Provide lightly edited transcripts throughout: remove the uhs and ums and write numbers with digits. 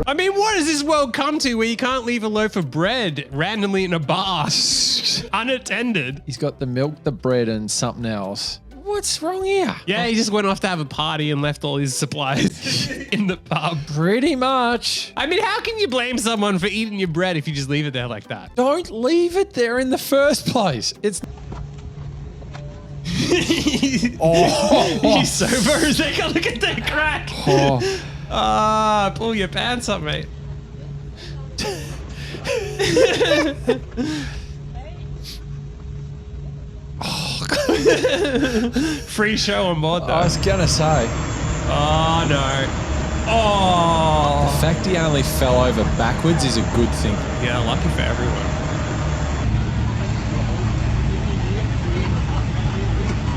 I mean, what does this world come to where you can't leave a loaf of bread randomly in a bar unattended? He's got the milk, the bread, and something else. What's wrong here? Yeah, he just went off to have a party and left all his supplies in the pub. Pretty much. I mean, how can you blame someone for eating your bread if you just leave it there like that? Don't leave it there in the first place. It's... He's sober as they go. Look at that crack. Pull your pants up, mate. Free show on board, though. I was gonna say. Oh no. Oh. The fact he only fell over backwards is a good thing. Yeah, lucky for everyone.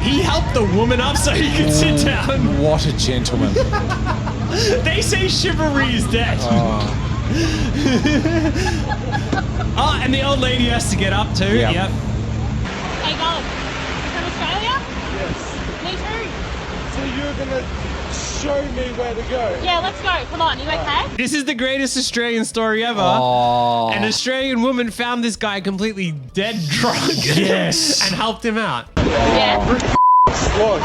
He helped the woman up so he could sit down. What a gentleman. They say chivalry is dead. Oh, and the old lady has to get up too. Yep. Hey, guys. You from Australia? Yes. Me too. So you're gonna show me where to go? Yeah, let's go. Come on, you okay? This is the greatest Australian story ever. Oh. An Australian woman found this guy completely dead drunk. Yes. And helped him out. Yeah. Oh,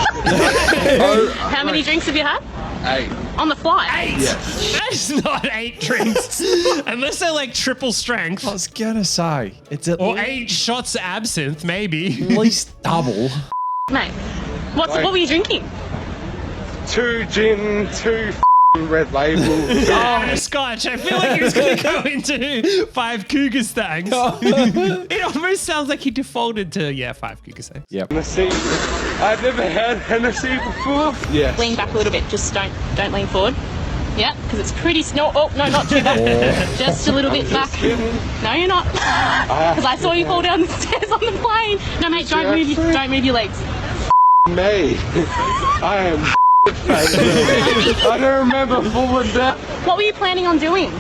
How many drinks have you had? 8. On the flight? 8? Yes. That is not 8 drinks. Unless they're like triple strength. I was gonna say. It's at Or 8 shots of absinthe, maybe. least double. Mate, what were you drinking? 2 gin, 2 red label. Oh, a scotch. I feel like he was going to go into 5 cougar stangs. It almost sounds like he defaulted to, 5 cougar stangs. Yep. Hennessy. I've never had Hennessy before. Yes. Lean back a little bit. Just don't lean forward. Yeah, because it's pretty not too bad. Just a little bit back. No, you're not. Because I saw you fall down the stairs on the plane. No, mate, don't move your legs. Me. I am I don't remember forward that. What were you planning on doing?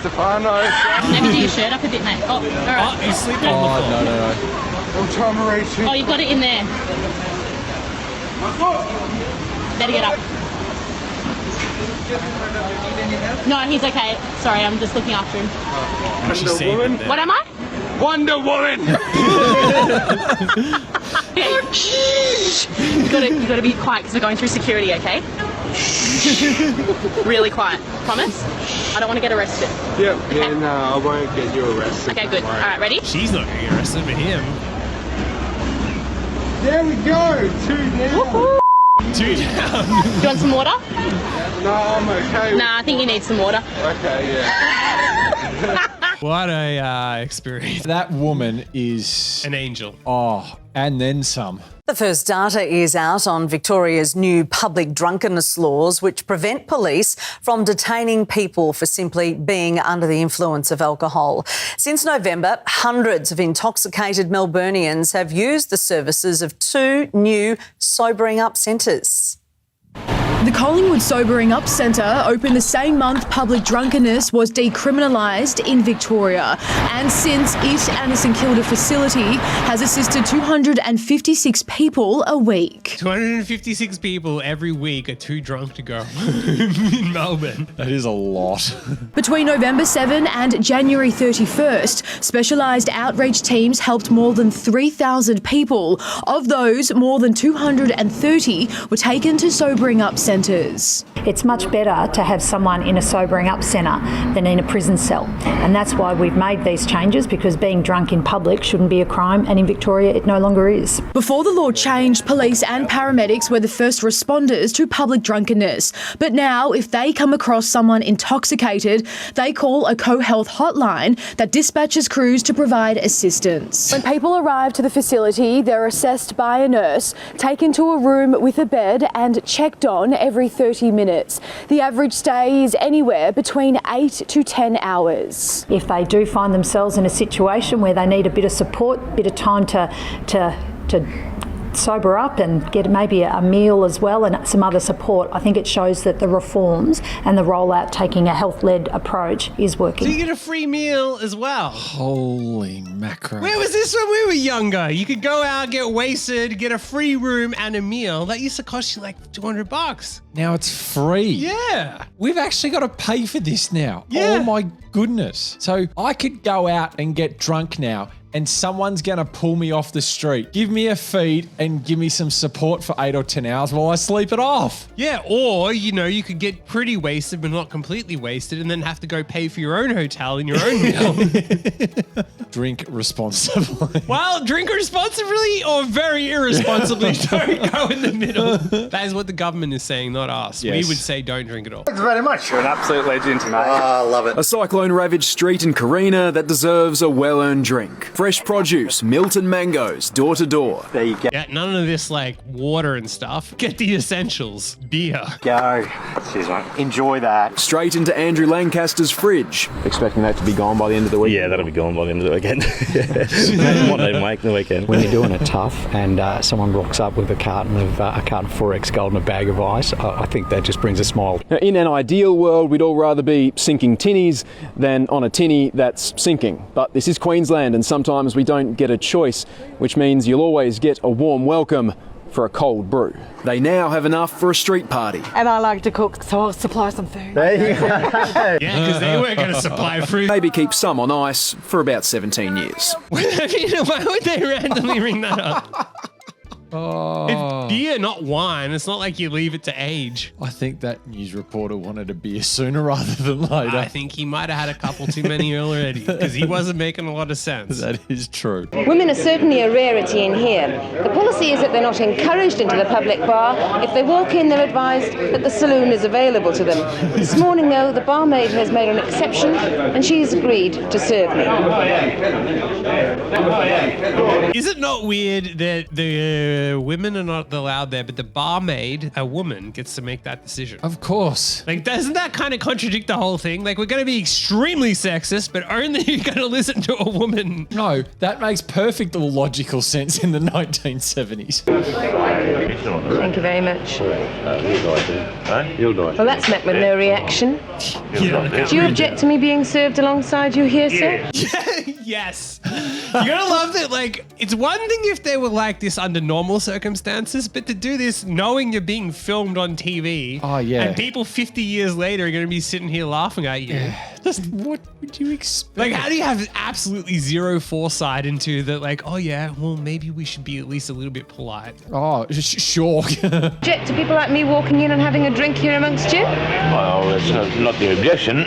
Stefano. Maybe do your shirt up a bit, mate. Oh, all right. Oh, he's sleeping on the floor. No. I'm trying to reach you. Oh, you've got it in there. Better get up. No, he's okay. Sorry, I'm just looking after him. Wonder Woman. What am I? Wonder Woman. You gotta be quiet because we're going through security, okay? Really quiet. Promise? I don't want to get arrested. Yep. Okay. Yeah, no, I won't get you arrested. Okay, good. All right, ready? She's not going to get arrested, but him. There we go. 2 down. Woohoo! 2 down. Do you want some water? No, I'm okay. Nah, I think you need some water. Okay, yeah. What a experience. That woman is... An angel. Oh, and then some. The first data is out on Victoria's new public drunkenness laws, which prevent police from detaining people for simply being under the influence of alcohol. Since November, hundreds of intoxicated Melburnians have used the services of 2 new sobering up centres. The Collingwood Sobering Up Centre opened the same month public drunkenness was decriminalised in Victoria. And since it and the St Kilda facility has assisted 256 people a week. 256 people every week are too drunk to go in Melbourne. That is a lot. Between November 7 and January 31st, specialised outreach teams helped more than 3,000 people. Of those, more than 230 were taken to Sobering Up centres. It's much better to have someone in a sobering up centre than in a prison cell. And that's why we've made these changes, because being drunk in public shouldn't be a crime, and in Victoria it no longer is. Before the law changed, police and paramedics were the first responders to public drunkenness. But now, if they come across someone intoxicated, they call a co-health hotline that dispatches crews to provide assistance. When people arrive to the facility, they're assessed by a nurse, taken to a room with a bed and checked on every 30 minutes. The average stay is anywhere between 8 to 10 hours. If they do find themselves in a situation where they need a bit of support, a bit of time to sober up and get maybe a meal as well and some other support, I think it shows that the reforms and the rollout taking a health-led approach is working. So you get a free meal as well. Holy macro. Where was this when we were younger? You could go out, get wasted, get a free room and a meal. That used to cost you like $200. Now it's free. Yeah. We've actually got to pay for this now. Yeah. Oh my goodness. So I could go out and get drunk now and someone's going to pull me off the street, give me a feed and give me some support for 8 or 10 hours while I sleep it off. Yeah, or, you could get pretty wasted but not completely wasted and then have to go pay for your own hotel and your own meal. Drink responsibly. Well, drink responsibly or very irresponsibly. Don't go in the middle. That is what the government is saying, not us. Yes. We would say don't drink at all. Thanks very much. You're an absolute legend, mate. I love it. A cyclone-ravaged street in Carina that deserves a well-earned drink. Fresh produce, Milton mangoes, door to door. There you go. Yeah, none of this like water and stuff. Get the essentials. Beer. Go. Cheers, mate. Enjoy that. Straight into Andrew Lancaster's fridge. Expecting that to be gone by the end of the week? Yeah, that'll be gone by the end of the weekend. Might not even make the weekend. When you're doing it tough and someone rocks up with a carton of 4X Gold and a bag of ice, I think that just brings a smile. Now, in an ideal world, we'd all rather be sinking tinnies than on a tinny that's sinking. But this is Queensland and sometimes we don't get a choice, which means you'll always get a warm welcome for a cold brew. They now have enough for a street party. And I like to cook, so I'll supply some food. There you go. Yeah, because they weren't going to supply fruit. Maybe keep some on ice for about 17 years. Why would they randomly ring that up? Oh. It's beer, not wine. It's not like you leave it to age. I think that news reporter wanted a beer sooner rather than later. I think he might have had a couple too many already because he wasn't making a lot of sense. That is true. Women are certainly a rarity in here. The policy is that they're not encouraged into the public bar. If they walk in, they're advised that the saloon is available to them. This morning, though, the barmaid has made an exception and she's agreed to serve me. Is it not weird that the women are not allowed there, but the barmaid, a woman, gets to make that decision? Of course. Like, doesn't that kind of contradict the whole thing? Like, we're going to be extremely sexist, but only you're going to listen to a woman. No, that makes perfect logical sense in the 1970s. Thank you very much. Well, that's met with no reaction. Do you object to me being served alongside you here, sir? Yes. You're going to love that, like, it's one thing if they were like this under normal circumstances, but to do this knowing you're being filmed on TV. Oh, yeah. And people 50 years later are going to be sitting here laughing at you. Yeah. What would you expect? Like, how do you have absolutely zero foresight into that, like, oh, yeah, well, maybe we should be at least a little bit polite? Oh, sure. Object to people like me walking in and having a drink here amongst you? Well, it's not the objection,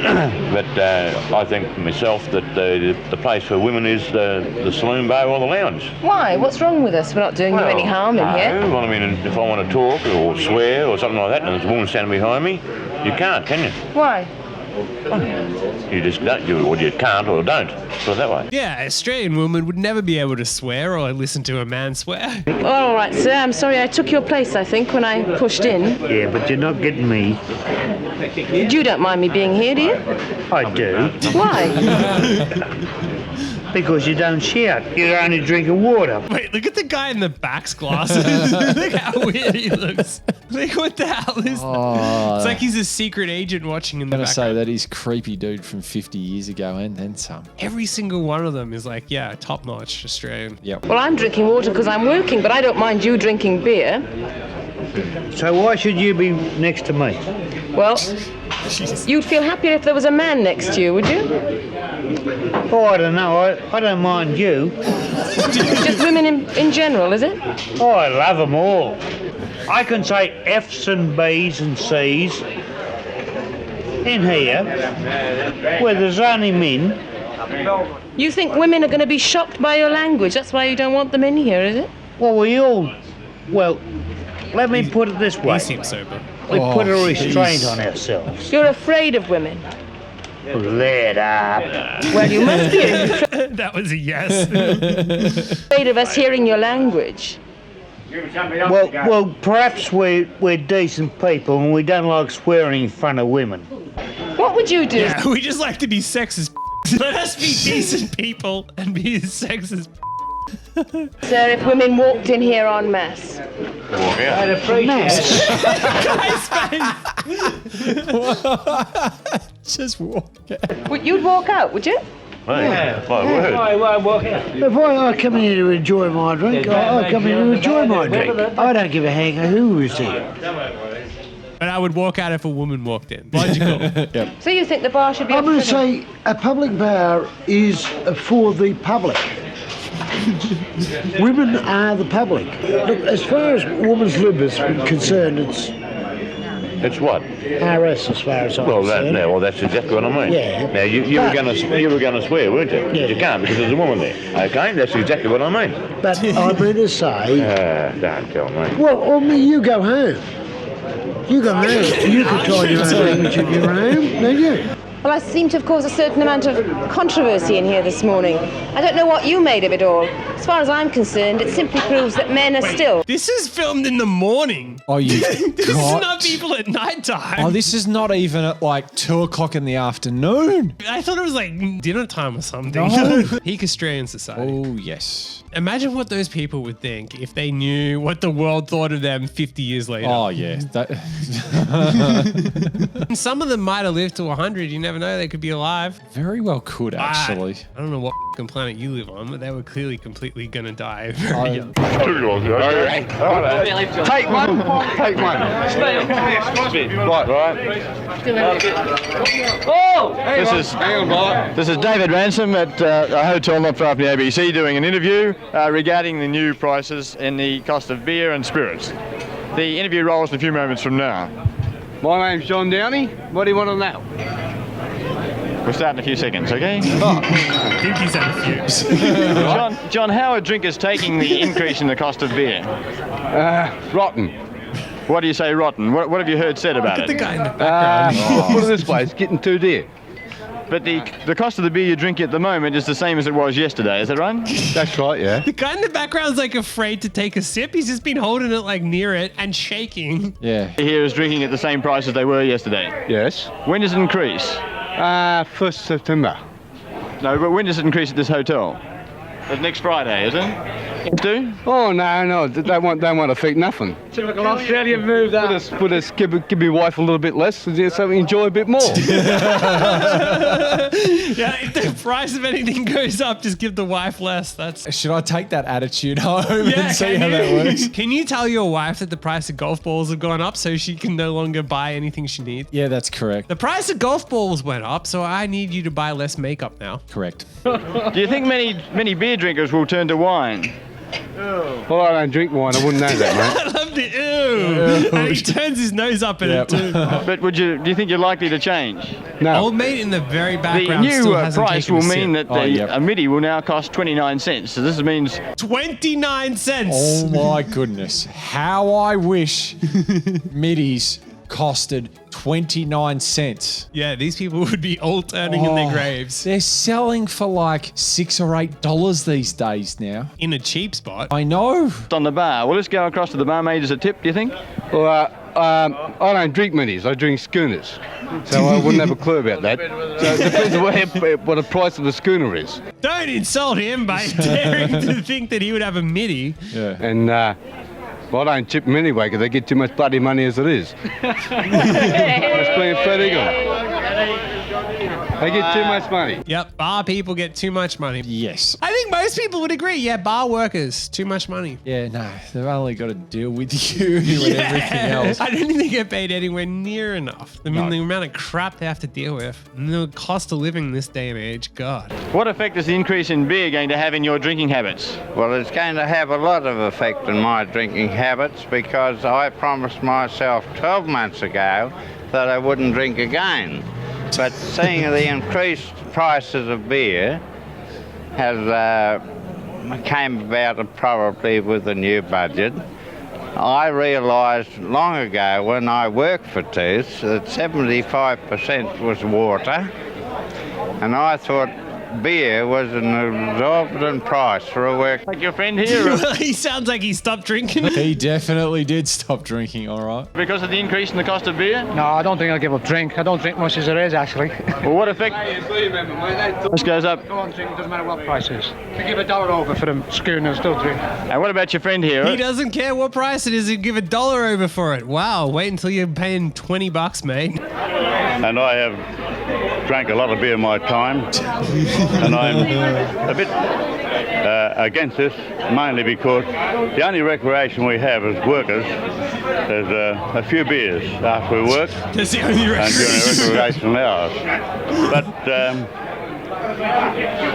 but I think myself that the place for women is the saloon bar or the lounge. Why? What's wrong with us? We're not doing you any harm in here. Well, I mean, if I want to talk or swear or something like that and there's a woman standing behind me, you can't, can you? Why? You just don't, or you can't or don't, put it that way. Yeah, an Australian woman would never be able to swear or listen to a man swear. All right, sir. I'm sorry I took your place, I think, when I pushed in. Yeah, but you're not getting me. You don't mind me being here, do you? I do. Why? Because you don't shout. You're only drinking water. Wait, look at the guy in the back's glasses. Look how weird he looks. Like, what the hell is that? It's like he's a secret agent watching in the background. I'm going to say that he's creepy dude from 50 years ago and then some. Every single one of them is like, yeah, top-notch Australian. Yep. Well, I'm drinking water because I'm working, but I don't mind you drinking beer. So why should you be next to me? Well, you'd feel happier if there was a man next to you, would you? Oh, I don't know. I don't mind you. Just women in general, is it? Oh, I love them all. I can say F's and B's and C's in here where there's only men. You think women are going to be shocked by your language? That's why you don't want them in here, is it? Well, let me put it this way. He seems sober. We put a restraint on ourselves. You're afraid of women. Let up. Well, you must be That was a yes. afraid of us hearing your language. Well, perhaps we're decent people and we don't like swearing in front of women. What would you do? Yeah, we just like to be sexist. Let us be decent people and be sexist. Sir, if women walked in here en masse. Walk out. Just walk out. You'd walk out, would you? Yeah, my word. I walk out. If I come in here to enjoy my drink, I come in to enjoy my drink. I don't give a hang of who is here. But I would walk out if a woman walked in. Logical. Yep. So you think the bar should be... I'm going to say a public bar is for the public. Women are the public. Look, as far as women's lib is concerned, It's what? RS as far as I'm Well, concerned. that's exactly what I mean. Yeah. Now you were going to swear, weren't you? Yeah. But you can't because there's a woman there. Okay, that's exactly what I mean. But I mean to say, Don't tell me. well, I mean, you go home. You go home. You can try your own language in your home, don't you? Well, I seem to have caused a certain amount of controversy in here this morning. I don't know what you made of it all. As far as I'm concerned, it simply proves that men are still... This is filmed in the morning. Oh, you This is not people at night time. Oh, this is not even at like 2 o'clock in the afternoon. I thought it was like dinner time or something. No. Peak Australian society. Oh, yes. Imagine what those people would think if they knew what the world thought of them 50 years later. Oh, yeah. And some of them might have lived to 100. You never know. They could be alive. Very well could, actually. I don't know what planet you live on, but they were clearly completely going to die very young. Take one. Take one. Right. This is David Ransom at a hotel not far from the ABC doing an interview regarding the new prices in the cost of beer and spirits. The interview rolls in a few moments from now. My name's John Downey. What do you want to know? We'll start in a few seconds, okay? I think he's had a few. John, how are drinkers taking the increase in the cost of beer? Rotten. What do you say rotten? What have you heard said about Look at it? the guy in the background. Put it this way, it's getting too dear. But the cost of the beer you drink at the moment is the same as it was yesterday, is that right? That's right, yeah. The guy in the background's like afraid to take a sip. He's just been holding it like near it and shaking. Yeah. Here is drinking at the same price as they were yesterday. Yes. When does it increase? 1st September. No, but when does it increase at this hotel? It's next Friday, is it? Do? Oh, no, they won't affect nothing. Typical like an Australian move, that. Give my wife a little bit less so we enjoy a bit more. Yeah, if the price of anything goes up, just give the wife less. Should I take that attitude home and see can how you? that works? Can you tell your wife that the price of golf balls have gone up so she can no longer buy anything she needs? Yeah, that's correct. The price of golf balls went up, so I need you to buy less makeup now. Correct. Do you think many beer drinkers will turn to wine? Well, I don't drink wine. I wouldn't know that, mate. I love the ew. And he turns his nose up at it too. But do you think you're likely to change? No. Old mate in the very The background still new hasn't price taken will a mean sip. that a MIDI will now cost 29 cents. So this means 29 cents. Oh my goodness. How I wish middies costed 29 cents. Yeah, these people would be all turning in their graves. They're selling for like $6 or $8 these days now. In a cheap spot. I know. on the bar. Well, let's go across to the barmaid as a tip, do you think? Well, I don't drink minis. I drink schooners. So I wouldn't have a clue about that. So it depends what the price of the schooner is. Don't insult him by daring to think that he would have a MIDI. Yeah. And well, I don't tip them anyway because they get too much bloody money as it is. That's being fat eagle. They get too much money. Yep, bar people get too much money. Yes. I think most people would agree. Yeah, bar workers, too much money. Yeah, no, they've only got to deal with you and everything else. I don't think they get paid anywhere near enough. I mean, the amount of crap they have to deal with. And the cost of living this day and age, God. What effect is the increase in beer going to have in your drinking habits? Well, it's going to have a lot of effect in my drinking habits because I promised myself 12 months ago that I wouldn't drink again. But seeing the increased prices of beer has came about probably with the new budget. I realised long ago when I worked for Tooth that 75% was water, and I thought beer was an exorbitant price for a work. Like your friend here? He sounds like he stopped drinking. He definitely did stop drinking, all right. Because of the increase in the cost of beer? No, I don't think I'll give up drink. I don't drink much as it is, actually. Well, what effect? This goes up. Go on, drink. It doesn't matter what price it is. They give $1 over for them schooners, still drink. And what about your friend here? He doesn't care what price it is. He'd give $1 over for it. Wow, wait until you're paying $20, mate. And I have drank a lot of beer in my time, and I'm a bit against this, mainly because the only recreation we have as workers is a few beers after we work. That's the only and during our recreational hours. But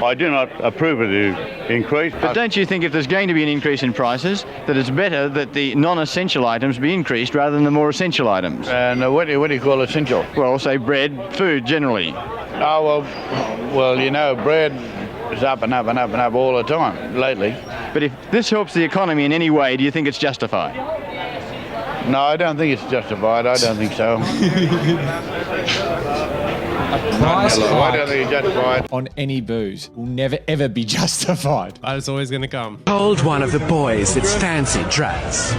I do not approve of the increase. But don't you think if there's going to be an increase in prices, that it's better that the non-essential items be increased rather than the more essential items? And what do you call essential? Well, say bread, food generally. Oh, well, you know, bread is up and up and up and up all the time lately. But if this helps the economy in any way, do you think it's justified? No, I don't think it's justified. I don't think so. Price I don't think it's justified. on any booze will never ever be justified. But it's always going to come. Told one of the boys it's fancy dress.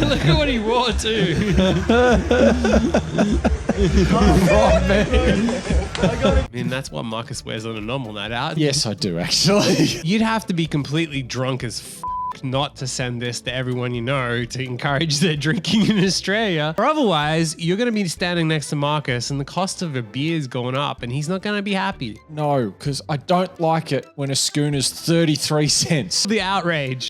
Look at what he wore too. I mean, that's what Marcus wears on a normal night out. Yes, I do actually. You'd have to be completely drunk as not to send this to everyone you know to encourage their drinking in Australia. Or otherwise, you're going to be standing next to Marcus and the cost of a beer is going up and he's not going to be happy. No, because I don't like it when a schooner's 33 cents. The outrage.